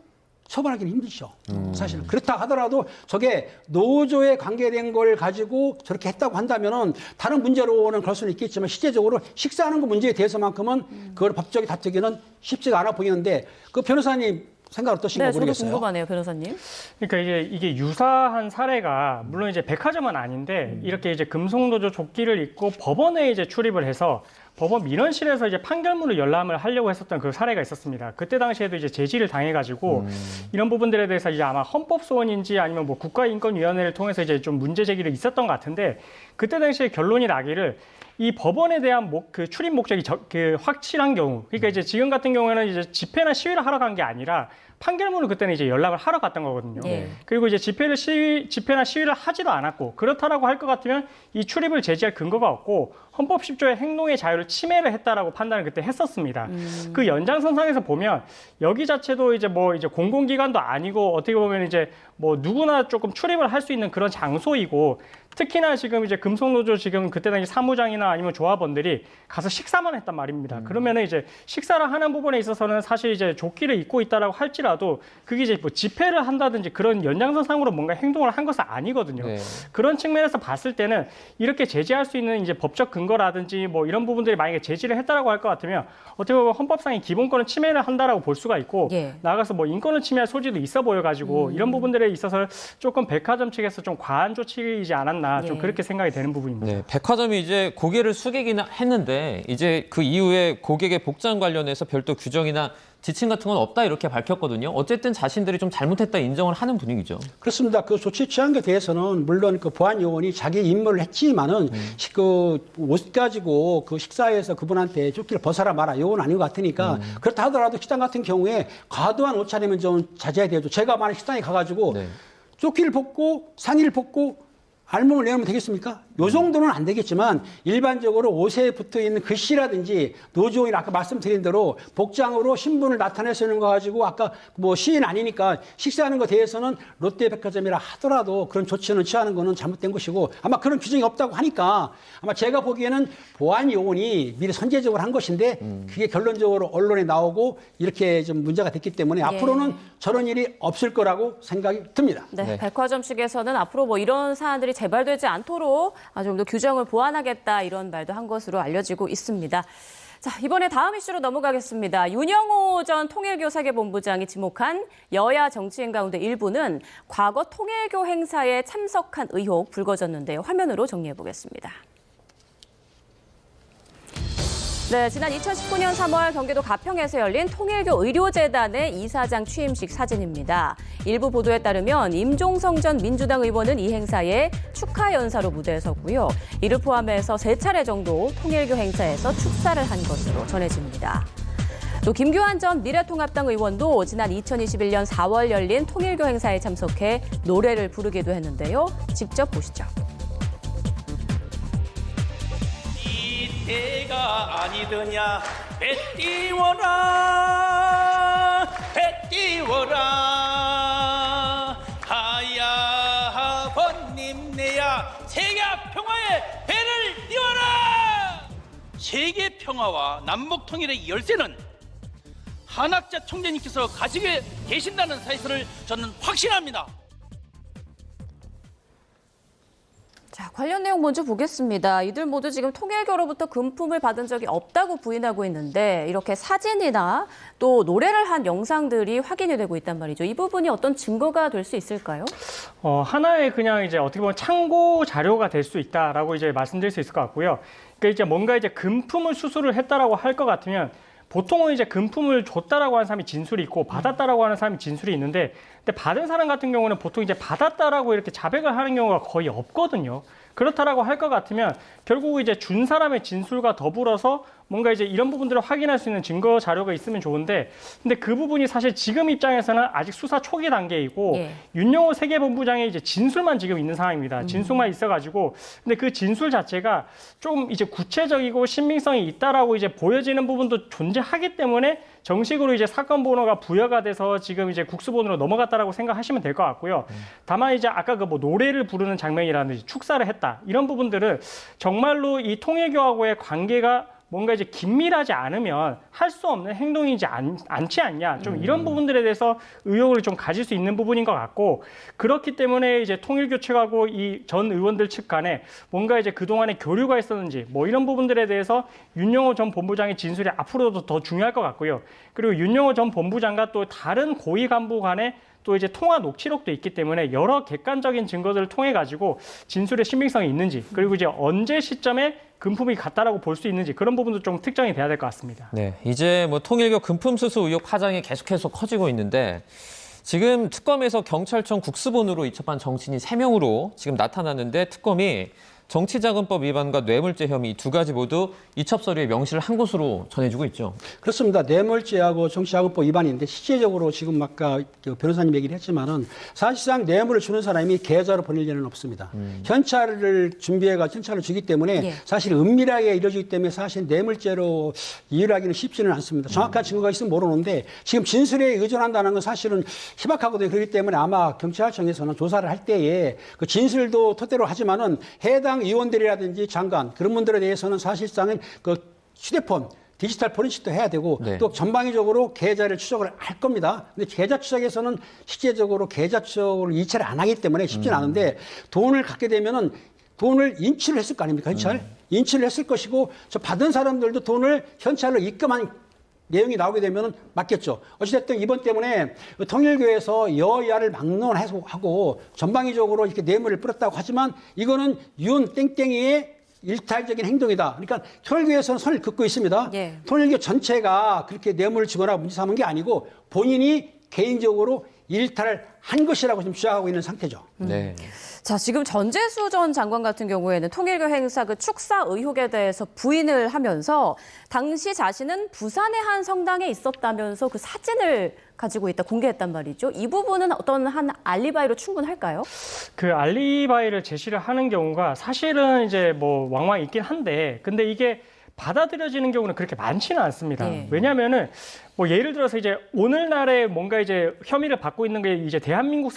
처벌하기는 힘들죠. 사실은. 그렇다 하더라도 저게 노조에 관계된 걸 가지고 저렇게 했다고 한다면은 다른 문제로는 그럴 수는 있겠지만 실제적으로 식사하는 그 문제에 대해서만큼은 그걸 법적으로 다투기는 쉽지가 않아 보이는데 그 변호사님 생각 어떠신가 모르겠어요. 저도 궁금하네요, 변호사님. 그러니까 이게 유사한 사례가 물론 이제 백화점은 아닌데 이렇게 이제 금속노조 조끼를 입고 법원에 이제 출입을 해서 법원 민원실에서 이제 판결문을 열람을 하려고 했었던 그 사례가 있었습니다. 그때 당시에도 이제 제지를 당해가지고 이런 부분들에 대해서 이제 아마 헌법소원인지 아니면 뭐 국가인권위원회를 통해서 이제 좀 문제 제기를 있었던 것 같은데 그때 당시에 결론이 나기를 이 법원에 대한 그 출입 목적이 그 확실한 경우, 그러니까 이제 지금 같은 경우에는 이제 집회나 시위를 하러 간 게 아니라 판결문을 그때는 이제 연락을 하러 갔던 거거든요. 네. 그리고 이제 집회나 시위를 하지도 않았고 그렇다라고 할 것 같으면 이 출입을 제지할 근거가 없고 헌법 10조의 행동의 자유를 침해를 했다라고 판단을 그때 했었습니다. 그 연장선상에서 보면 여기 자체도 이제 뭐 이제 공공기관도 아니고 어떻게 보면 이제 뭐 누구나 조금 출입을 할 수 있는 그런 장소이고 특히나 지금 이제 금속노조 지금 그때 당시 사무장이나 아니면 조합원들이 가서 식사만 했단 말입니다. 그러면은 이제 식사를 하는 부분에 있어서는 사실 이제 조끼를 입고 있다라고 할지라도 그게 이제 뭐 집회를 한다든지 그런 연장선상으로 뭔가 행동을 한 것은 아니거든요. 네. 그런 측면에서 봤을 때는 이렇게 제지할 수 있는 이제 법적 근거라든지 뭐 이런 부분들이 만약에 제지를 했다라고 할 것 같으면 어떻게 보면 헌법상의 기본권을 침해를 한다라고 볼 수가 있고 예. 나가서 뭐 인권을 침해할 소지도 있어 보여가지고 이런 부분들에 있어서 조금 백화점 측에서 좀 과한 조치이지 않았나 좀 예. 그렇게 생각이 되는 부분입니다. 네, 백화점이 이제 고개를 숙이긴 했는데 이제 그 이후에 고객의 복장 관련해서 별도 규정이나 지침 같은 건 없다 이렇게 밝혔거든요. 어쨌든 자신들이 좀 잘못했다 인정을 하는 분위기죠. 그렇습니다. 그 조치 취한 것에 대해서는 물론 그 보안 요원이 자기 임무를 했지만은 그 옷 가지고 그 식사에서 그분한테 조끼를 벗어라 마라 요건 아닌 것 같으니까 그렇다 하더라도 식당 같은 경우에 과도한 옷차림은 좀 자제해야 되죠. 제가 만약 식당에 가가지고 네. 조끼를 벗고 상의를 벗고 알몸을 내놓으면 되겠습니까? 요 정도는 안 되겠지만 일반적으로 옷에 붙어 있는 글씨라든지 노조인 아까 말씀드린 대로 복장으로 신분을 나타내시는 거 가지고 아까 뭐 시인 아니니까 식사하는 것에 대해서는 롯데백화점이라 하더라도 그런 조치는 취하는 거는 잘못된 것이고 아마 그런 규정이 없다고 하니까 아마 제가 보기에는 보안 요원이 미리 선제적으로 한 것인데 그게 결론적으로 언론에 나오고 이렇게 좀 문제가 됐기 때문에 앞으로는 저런 일이 없을 거라고 생각이 듭니다. 네, 백화점 측에서는 앞으로 뭐 이런 사안들이 재발되지 않도록 좀 더 규정을 보완하겠다 이런 말도 한 것으로 알려지고 있습니다. 자, 이번에 다음 이슈로 넘어가겠습니다. 윤영호 전 통일교 세계본부장이 지목한 여야 정치인 가운데 일부는 과거 통일교 행사에 참석한 의혹 불거졌는데요. 화면으로 정리해 보겠습니다. 네, 지난 2019년 3월 경기도 가평에서 열린 통일교 의료재단의 이사장 취임식 사진입니다. 일부 보도에 따르면 임종성 전 민주당 의원은 이 행사에 축하 연사로 무대에 섰고요. 이를 포함해서 3차례 정도 통일교 행사에서 축사를 한 것으로 전해집니다. 또 김규환 전 미래통합당 의원도 지난 2021년 4월 열린 통일교 행사에 참석해 노래를 부르기도 했는데요. 직접 보시죠. 때가 아니더냐 배 띄워라 배 띄워라 하야 번님 내야 세계 평화의 배를 띄워라. 세계 평화와 남북 통일의 열쇠는 한학자 총재님께서 가지고 계신다는 사실을 저는 확신합니다. 자, 관련 내용 먼저 보겠습니다. 이들 모두 지금 통일교로부터 금품을 받은 적이 없다고 부인하고 있는데 이렇게 사진이나 또 노래를 한 영상들이 확인이 되고 있단 말이죠. 이 부분이 어떤 증거가 될 수 있을까요? 하나의 그냥 이제 어떻게 보면 참고 자료가 될 수 있다라고 이제 말씀드릴 수 있을 것 같고요. 그러니까 이제 뭔가 이제 금품을 수수를 했다라고 할 것 같으면 보통은 이제 금품을 줬다라고 하는 사람이 진술이 있고 받았다라고 하는 사람이 진술이 있는데, 근데 받은 사람 같은 경우는 보통 이제 받았다라고 이렇게 자백을 하는 경우가 거의 없거든요. 그렇다라고 할 것 같으면 결국 이제 준 사람의 진술과 더불어서 뭔가 이제 이런 부분들을 확인할 수 있는 증거 자료가 있으면 좋은데, 근데 그 부분이 사실 지금 입장에서는 아직 수사 초기 단계이고 윤영호 세계본부장의 이제 진술만 지금 있는 상황입니다. 진술만 있어가지고, 근데 그 진술 자체가 좀 이제 구체적이고 신빙성이 있다라고 이제 보여지는 부분도 존재하기 때문에 정식으로 이제 사건 번호가 부여가 돼서 지금 이제 국수본으로 넘어갔다라고 생각하시면 될 것 같고요. 다만 이제 아까 그 뭐 노래를 부르는 장면이라든지 축사를 했다 이런 부분들은 정말로 이 통일교하고의 관계가 뭔가 이제 긴밀하지 않으면 할 수 없는 행동이지 않지 않냐, 좀 이런 부분들에 대해서 의혹을 좀 가질 수 있는 부분인 것 같고, 그렇기 때문에 이제 통일교 측하고 이 전 의원들 측 간에 뭔가 이제 그동안에 교류가 있었는지 뭐 이런 부분들에 대해서 윤영호 전 본부장의 진술이 앞으로도 더 중요할 것 같고요. 그리고 윤영호 전 본부장과 또 다른 고위 간부 간에 또 이제 통화 녹취록도 있기 때문에 여러 객관적인 증거들을 통해 가지고 진술의 신빙성이 있는지, 그리고 이제 언제 시점에 금품이 갔다라고 볼 수 있는지 그런 부분도 좀 특정이 돼야 될 것 같습니다. 네, 이제 뭐 통일교 금품 수수 의혹 파장이 계속해서 커지고 있는데, 지금 특검에서 경찰청 국수본으로 이첩한 정치인이 3명으로 지금 나타났는데, 특검이 정치자금법 위반과 뇌물죄 혐의 두 가지 모두 이첩 서류에 명시를 한 것으로 전해지고 있죠. 그렇습니다. 뇌물죄하고 정치자금법 위반인데, 실제적으로 지금 아까 변호사님 얘기를 했지만은 사실상 뇌물을 주는 사람이 계좌로 보낼 일은 없습니다. 현찰을 준비해가 현찰을 주기 때문에 사실 은밀하게 이루어지기 때문에 사실 뇌물죄로 이해하기는 쉽지는 않습니다. 정확한 증거가 있으면 모르는데, 지금 진술에 의존한다는 건 사실은 희박하거든요. 그렇기 때문에 아마 경찰청에서는 조사를 할 때에 그 진술도 토대로 하지만은 해당 의원들이라든지 장관 그런 분들에 대해서는 사실상은 그 휴대폰 디지털 포렌식도 해야 되고 또 전방위적으로 계좌를 추적을 할 겁니다. 근데 계좌 추적에서는 실제적으로 계좌 추적을 이체를 안 하기 때문에 쉽지는 않은데, 돈을 갖게 되면은 돈을 인출을 했을 거 아닙니까? 현찰 인출을 했을 것이고, 저 받은 사람들도 돈을 현찰로 입금한 내용이 나오게 되면 맞겠죠. 어찌됐든 이번 때문에 통일교에서 여야를 막론하고 전방위적으로 이렇게 뇌물을 뿌렸다고 하지만 이거는 윤 땡땡이의 일탈적인 행동이다. 그러니까 통일교에서는 선을 긋고 있습니다. 통일교 전체가 그렇게 뇌물을 주거나 문제 삼은 게 아니고 본인이 개인적으로 일탈을 한 것이라고 지금 주장하고 있는 상태죠. 네. 자, 지금 전재수 전 장관 같은 경우에는 통일교 행사 그 축사 의혹에 대해서 부인을 하면서 당시 자신은 부산의 한 성당에 있었다면서 그 사진을 가지고 있다 공개했단 말이죠. 이 부분은 어떤 한 알리바이로 충분할까요? 그 알리바이를 제시를 하는 경우가 사실은 이제 뭐 왕왕 있긴 한데, 근데 이게 받아들여지는 경우는 그렇게 많지는 않습니다. 네. 왜냐하면은 뭐 예를 들어서 이제 오늘날에 뭔가 이제 혐의를 받고 있는 게 이제 대한민국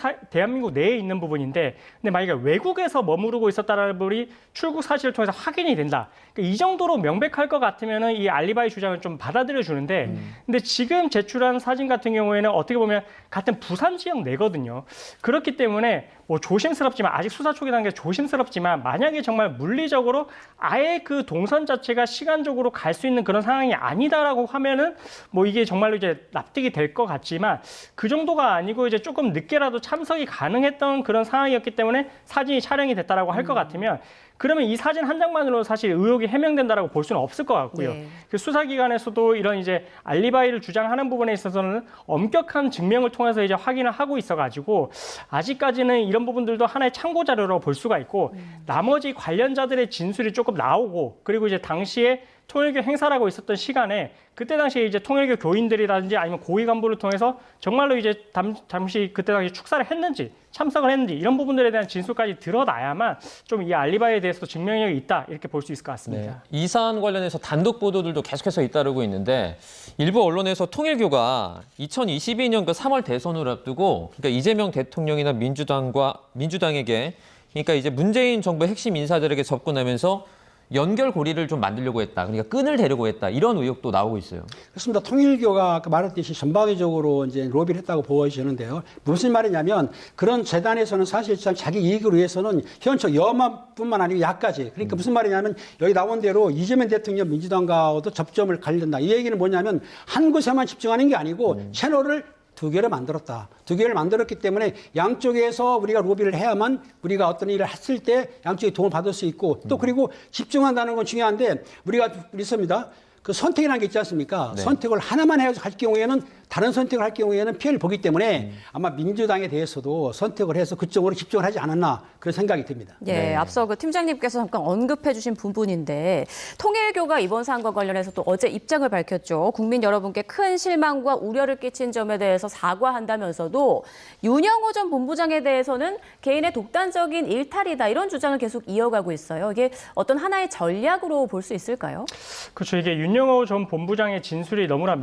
내에 있는 부분인데, 근데 만약에 외국에서 머무르고 있었다는 분이 출국 사실을 통해서 확인이 된다. 그러니까 이 정도로 명백할 것 같으면은 이 알리바이 주장을 좀 받아들여 주는데, 근데 지금 제출한 사진 같은 경우에는 어떻게 보면 같은 부산 지역 내거든요. 그렇기 때문에 뭐 조심스럽지만, 아직 수사 초기 단계 조심스럽지만, 만약에 정말 물리적으로 아예 그 동선 자체가 시간적으로 갈 수 있는 그런 상황이 아니다라고 하면은 뭐 이게 정말로 이제 납득이 될 것 같지만, 그 정도가 아니고 이제 조금 늦게라도 참석이 가능했던 그런 상황이었기 때문에 사진이 촬영이 됐다라고 할 것 같으면, 그러면 이 사진 한 장만으로 사실 의혹이 해명된다라고 볼 수는 없을 것 같고요. 네. 그 수사기관에서도 이런 이제 알리바이를 주장하는 부분에 있어서는 엄격한 증명을 통해서 이제 확인을 하고 있어가지고, 아직까지는 이런 부분들도 하나의 참고 자료라고 볼 수가 있고, 나머지 관련자들의 진술이 조금 나오고, 그리고 이제 당시에 통일교 행사라고 있었던 시간에 그때 당시에 이제 통일교 교인들이라든지 아니면 고위 간부를 통해서 정말로 이제 잠시 그때 당시 축사를 했는지 참석을 했는지 이런 부분들에 대한 진술까지 드러나야만 좀 이 알리바이에 대해서도 증명력이 있다 이렇게 볼 수 있을 것 같습니다. 이 사안 관련해서 단독 보도들도 계속해서 잇따르고 있는데, 일부 언론에서 통일교가 2022년 그 3월 대선을 앞두고 그러니까 이재명 대통령이나 민주당에게, 그러니까 이제 문재인 정부의 핵심 인사들에게 접근하면서 연결고리를 좀 만들려고 했다. 그러니까 끈을 대려고 했다. 이런 의혹도 나오고 있어요. 그렇습니다. 통일교가 아까 말했듯이 전방위적으로 이제 로비를 했다고 보여지는데요. 무슨 말이냐면 그런 재단에서는 사실상 자기 이익을 위해서는 현처 여만뿐만 아니고 약까지. 그러니까 무슨 말이냐면 여기 나온 대로 이재명 대통령 민주당과도 접점을 가린다. 이 얘기는 뭐냐면 한 곳에만 집중하는 게 아니고 채널을 두 개를 만들었다. 두 개를 만들었기 때문에 양쪽에서 우리가 로비를 해야만 우리가 어떤 일을 했을 때 양쪽이 도움을 받을 수 있고, 또 그리고 집중한다는 건 중요한데 우리가 있습니다. 그 선택이라는 게 있지 않습니까? 네. 선택을 하나만 해서 할 경우에는 다른 선택을 할 경우에는 피해를 보기 때문에 아마 민주당에 대해서도 선택을 해서 그쪽으로 집중을 하지 않았나 그런 생각이 듭니다. 예, 네. 앞서 그 팀장님께서 잠깐 언급해 주신 부분인데, 통일교가 이번 사안과 관련해서 또 어제 입장을 밝혔죠. 국민 여러분께 큰 실망과 우려를 끼친 점에 대해서 사과한다면서도 윤영호 전 본부장에 대해서는 개인의 독단적인 일탈이다, 이런 주장을 계속 이어가고 있어요. 이게 어떤 하나의 전략으로 볼 수 있을까요? 그렇죠. 이게 윤영호 전 본부장의 진술이 너무나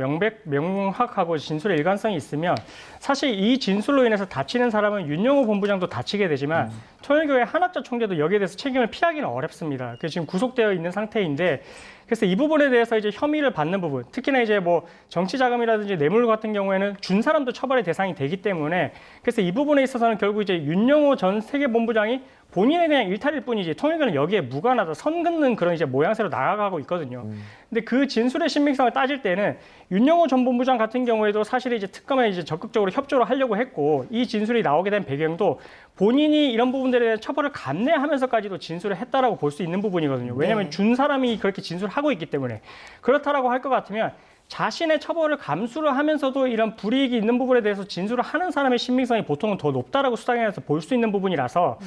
명확하고 진술의 일관성이 있으면 사실 이 진술로 인해서 다치는 사람은 윤영호 본부장도 다치게 되지만 통일교회 한학자 총재도 여기에 대해서 책임을 피하기는 어렵습니다. 그래서 지금 구속되어 있는 상태인데, 그래서 이 부분에 대해서 이제 혐의를 받는 부분, 특히나 이제 뭐 정치 자금이라든지 뇌물 같은 경우에는 준 사람도 처벌의 대상이 되기 때문에, 그래서 이 부분에 있어서는 결국 이제 윤영호 전 세계본부장이 본인에 대한 일탈일 뿐이지 통일교는 여기에 무관하다, 선 긋는 그런 이제 모양새로 나아가고 있거든요. 근데 그 진술의 신빙성을 따질 때는 윤영호 전 본부장 같은 경우에도 사실 이제 특검에 이제 적극적으로 협조를 하려고 했고, 이 진술이 나오게 된 배경도 본인이 이런 부분들에 대한 처벌을 감내하면서까지도 진술을 했다라고 볼 수 있는 부분이거든요. 왜냐하면 준 사람이 그렇게 진술하고 있기 때문에. 그렇다라고 할 것 같으면 자신의 처벌을 감수를 하면서도 이런 불이익이 있는 부분에 대해서 진술을 하는 사람의 신빙성이 보통은 더 높다라고 수당에서 볼 수 있는 부분이라서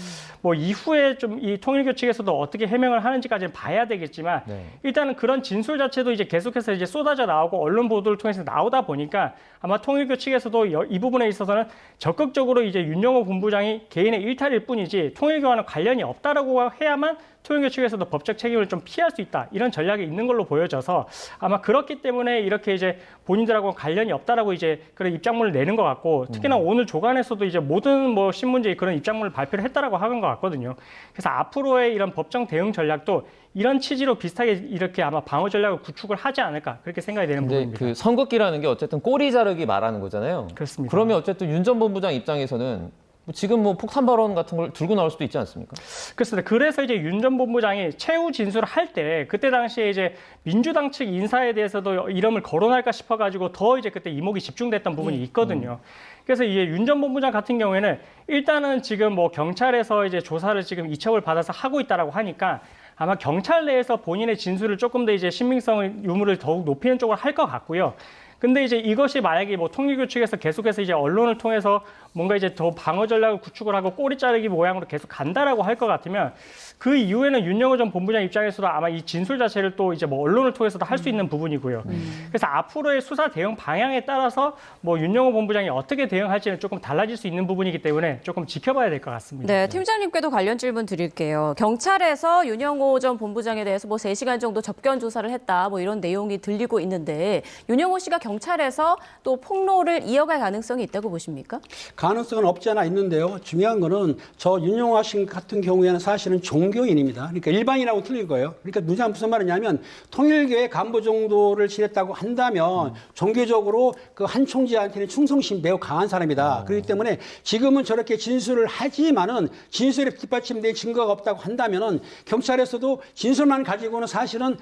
뭐 이후에 좀 이 통일교 측에서도 어떻게 해명을 하는지까지는 봐야 되겠지만, 일단은 그런 진술 자체도 이제 계속해서 이제 쏟아져 나오고 언론 보도를 통해서 나오다 보니까 아마 통일교 측에서도 이 부분에 있어서는 적극적으로 이제 윤영호 본부장이 개인의 일탈일 뿐이지 통일교와는 관련이 없다라고 해야만 통일교 측에서도 법적 책임을 좀 피할 수 있다, 이런 전략이 있는 걸로 보여져서 아마 그렇기 때문에 이렇게 이제 본인들하고 관련이 없다라고 이제 그런 입장문을 내는 것 같고, 특히나 오늘 조간에서도 이제 모든 뭐 신문지에 그런 입장문을 발표를 했다라고 하는 것 같거든요. 그래서 앞으로의 이런 법정 대응 전략도 이런 취지로 비슷하게 이렇게 아마 방어 전략을 구축을 하지 않을까, 그렇게 생각이 되는 근데 부분입니다. 그 선긋기라는 게 어쨌든 꼬리 자르기 말하는 거잖아요. 그렇습니다. 그러면 어쨌든 윤 전 본부장 입장에서는 지금 뭐 폭탄 발언 같은 걸 들고 나올 수도 있지 않습니까? 그렇습니다. 그래서 이제 윤 전 본부장이 최후 진술을 할 때 그때 당시에 이제 민주당 측 인사에 대해서도 이름을 거론할까 싶어가지고 더 이제 그때 이목이 집중됐던 부분이 있거든요. 그래서 이게 윤 전 본부장 같은 경우에는 일단은 지금 뭐 경찰에서 이제 조사를 지금 이첩을 받아서 하고 있다라고 하니까 아마 경찰 내에서 본인의 진술을 조금 더 이제 신빙성을 유무를 더욱 높이는 쪽으로 할 것 같고요. 근데 이제 이것이 만약에 뭐 통일교 측에서 계속해서 이제 언론을 통해서 뭔가 이제 더 방어 전략을 구축을 하고 꼬리 자르기 모양으로 계속 간다라고 할 것 같으면 그 이후에는 윤영호 전 본부장 입장에서도 아마 이 진술 자체를 또 이제 뭐 언론을 통해서도 할 수 있는 부분이고요. 그래서 앞으로의 수사 대응 방향에 따라서 뭐 윤영호 본부장이 어떻게 대응할지는 조금 달라질 수 있는 부분이기 때문에 조금 지켜봐야 될 것 같습니다. 네, 팀장님께도 관련 질문 드릴게요. 경찰에서 윤영호 전 본부장에 대해서 뭐 3시간 정도 접견 조사를 했다, 뭐 이런 내용이 들리고 있는데 윤영호 씨가 경찰에서 또 폭로를 이어갈 가능성이 있다고 보십니까? 가능성은 없지 않아 있는데요. 중요한 거는 저 윤영호 씨 같은 경우에는 사실은 종교인입니다. 그러니까 일반인하고 틀릴 거예요. 그러니까 무슨 말이냐면 통일교회 간부 정도를 지냈다고 한다면 종교적으로 그 한 총재한테는 충성심 매우 강한 사람이다. 그렇기 때문에 지금은 저렇게 진술을 하지만은 진술에 뒷받침된 증거가 없다고 한다면은 경찰에서도 진술만 가지고는 사실은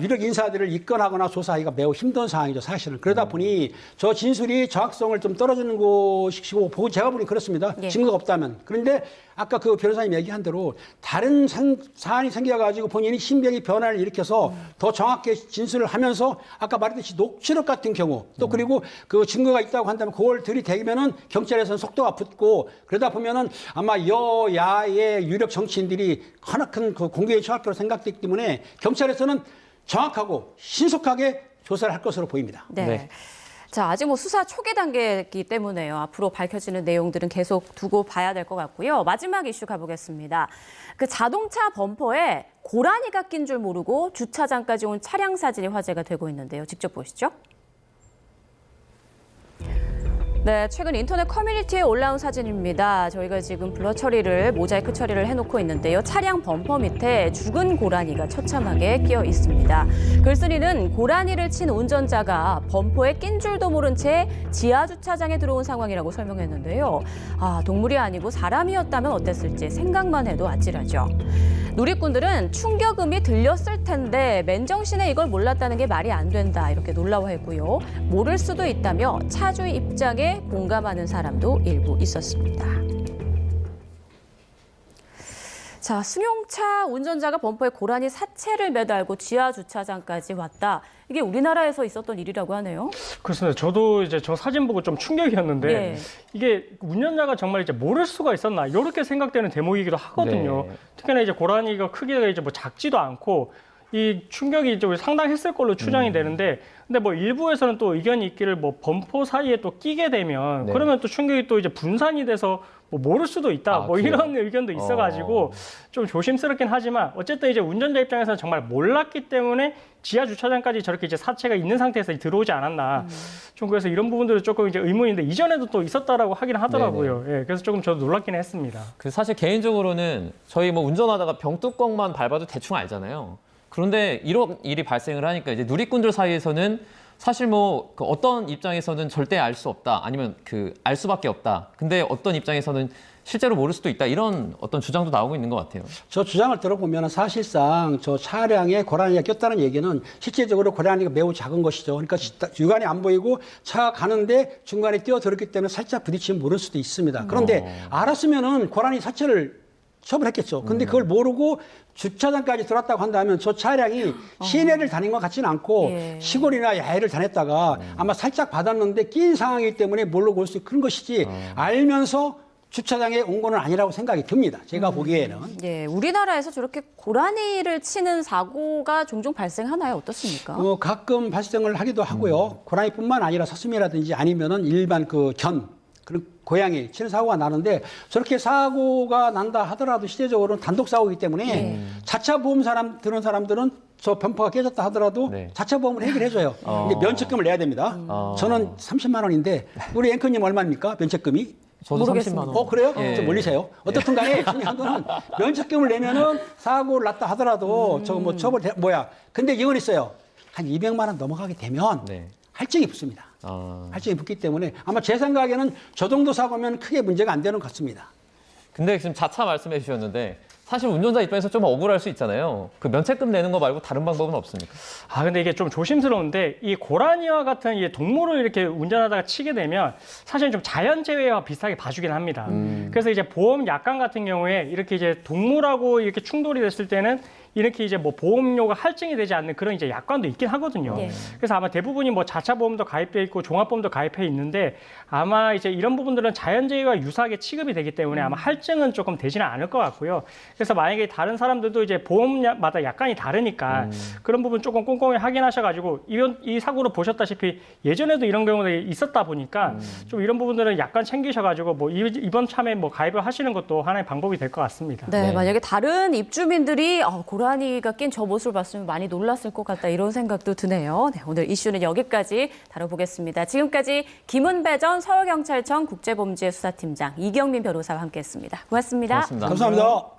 유력 인사들을 입건하거나 조사하기가 매우 힘든 상황이죠. 사실은. 그러다 보니 저 진술이 정확성을 좀 떨어지는 것이고 보고 제가 보니 그렇습니다. 예. 증거가 없다면. 그런데 아까 그 변호사님 얘기한 대로 다른 사안이 생겨가지고 본인이 신병이 변화를 일으켜서 더 정확하게 진술을 하면서 아까 말했듯이 녹취록 같은 경우 또 그리고 그 증거가 있다고 한다면 그걸 들이대면은 경찰에서는 속도가 붙고 그러다 보면은 아마 여야의 유력 정치인들이 하나큰 그 공개의 청학교로 생각되기 때문에 경찰에서는 정확하고 신속하게 조사를 할 것으로 보입니다. 네. 자, 아직 뭐 수사 초기 단계이기 때문에요. 앞으로 밝혀지는 내용들은 계속 두고 봐야 될 것 같고요. 마지막 이슈 가보겠습니다. 그 자동차 범퍼에 고라니가 낀 줄 모르고 주차장까지 온 차량 사진이 화제가 되고 있는데요. 직접 보시죠. 네, 최근 인터넷 커뮤니티에 올라온 사진입니다. 저희가 지금 블러 처리를, 모자이크 처리를 해놓고 있는데요. 차량 범퍼 밑에 죽은 고라니가 처참하게 끼어 있습니다. 글쓴이는 고라니를 친 운전자가 범퍼에 낀 줄도 모른 채 지하 주차장에 들어온 상황이라고 설명했는데요. 동물이 아니고 사람이었다면 어땠을지 생각만 해도 아찔하죠. 누리꾼들은 충격음이 들렸을 텐데 맨정신에 이걸 몰랐다는 게 말이 안 된다, 이렇게 놀라워했고요. 모를 수도 있다며 차주 입장에 공감하는 사람도 일부 있었습니다. 자, 승용차 운전자가 범퍼에 고라니 사체를 매달고 지하 주차장까지 왔다. 이게 우리나라에서 있었던 일이라고 하네요. 그렇습니다. 저도 이제 저 사진 보고 좀 충격이었는데 예. 이게 운전자가 정말 이제 모를 수가 있었나 이렇게 생각되는 대목이기도 하거든요. 네. 특히나 이제 고라니가 크기가 이제 뭐 작지도 않고 이 충격이 이제 상당했을 걸로 추정이 되는데, 근데 뭐 일부에서는 또 의견이 있기를 뭐 범퍼 사이에 또 끼게 되면 네. 그러면 또 충격이 또 이제 분산이 돼서 뭐 모를 수도 있다, 뭐 그래요? 이런 의견도 있어가지고 좀 조심스럽긴 하지만 어쨌든 이제 운전자 입장에서는 정말 몰랐기 때문에 지하 주차장까지 저렇게 이제 사체가 있는 상태에서 들어오지 않았나. 좀 그래서 이런 부분들은 조금 이제 의문인데 이전에도 또 있었다라고 하긴 하더라고요. 예, 그래서 조금 저도 놀랍긴 했습니다. 그 사실 개인적으로는 저희 뭐 운전하다가 병뚜껑만 밟아도 대충 알잖아요. 그런데 이런 일이 발생을 하니까 이제 누리꾼들 사이에서는 사실 뭐 그 어떤 입장에서는 절대 알 수 없다, 아니면 그 알 수밖에 없다. 근데 어떤 입장에서는 실제로 모를 수도 있다, 이런 어떤 주장도 나오고 있는 것 같아요. 저 주장을 들어보면 사실상 저 차량에 고라니가 꼈다는 얘기는 실제적으로 고라니가 매우 작은 것이죠. 그러니까 육안이 안 보이고 차가 가는데 중간에 뛰어들었기 때문에 살짝 부딪히면 모를 수도 있습니다. 그런데 알았으면은 고라니 사체를 처벌했겠죠. 근데 그걸 모르고 주차장까지 들어왔다고 한다면 저 차량이 시내를 다닌 것 같지는 않고 예. 시골이나 야외를 다녔다가 아마 살짝 받았는데 낀 상황이기 때문에 모르고 올 수 그런 것이지 알면서 주차장에 온 거는 아니라고 생각이 듭니다. 제가 보기에는. 예, 우리나라에서 저렇게 고라니를 치는 사고가 종종 발생하나요? 어떻습니까? 가끔 발생을 하기도 하고요. 고라니뿐만 아니라 사슴이라든지 아니면은 일반 그 그런 고양이 치는 사고가 나는데 저렇게 사고가 난다 하더라도 시대적으로는 단독 사고이기 때문에 자차 보험 드는 사람들은 저 범퍼가 깨졌다 하더라도 네. 자차 보험을 해결해줘요. 근데 면책금을 내야 됩니다. 저는 30만 원인데 우리 앵커님 얼마입니까? 면책금이? 저도 모르겠습니다. 30만 원. 그래요? 예. 좀 올리세요. 어떻든 간에 중요한 거는 면책금을 내면은 사고를 났다 하더라도 근데 이건 있어요. 한 200만 원 넘어가게 되면 네. 할증이 붙습니다. 할증이 붙기 때문에 아마 제 생각에는 저 정도 사고면 크게 문제가 안 되는 것 같습니다. 근데 지금 자차 말씀해 주셨는데 사실 운전자 입장에서 좀 억울할 수 있잖아요. 그 면책금 내는 거 말고 다른 방법은 없습니까? 근데 이게 좀 조심스러운데 이 고라니와 같은 이 동물을 이렇게 운전하다가 치게 되면 사실 좀 자연재해와 비슷하게 봐주긴 합니다. 그래서 이제 보험 약관 같은 경우에 이렇게 이제 동물하고 이렇게 충돌이 됐을 때는 이렇게 이제 뭐 보험료가 할증이 되지 않는 그런 이제 약관도 있긴 하거든요. 예. 그래서 아마 대부분이 뭐 자차 보험도 가입돼 있고 종합보험도 가입해 있는데 아마 이제 이런 부분들은 자연재해와 유사하게 취급이 되기 때문에 아마 할증은 조금 되지는 않을 것 같고요. 그래서 만약에 다른 사람들도 이제 보험마다 약관이 다르니까 그런 부분 조금 꼼꼼히 확인하셔가지고 이 사고를 보셨다시피 예전에도 이런 경우들이 있었다 보니까 좀 이런 부분들은 약간 챙기셔가지고 뭐 이번 참에 뭐 가입을 하시는 것도 하나의 방법이 될 것 같습니다. 네, 만약에 다른 입주민들이 고라니가 낀 저 모습을 봤으면 많이 놀랐을 것 같다 이런 생각도 드네요. 네, 오늘 이슈는 여기까지 다뤄보겠습니다. 지금까지 김은배 전 서울경찰청 국제범죄수사팀장 이경민 변호사와 함께했습니다. 고맙습니다. 고맙습니다. 감사합니다.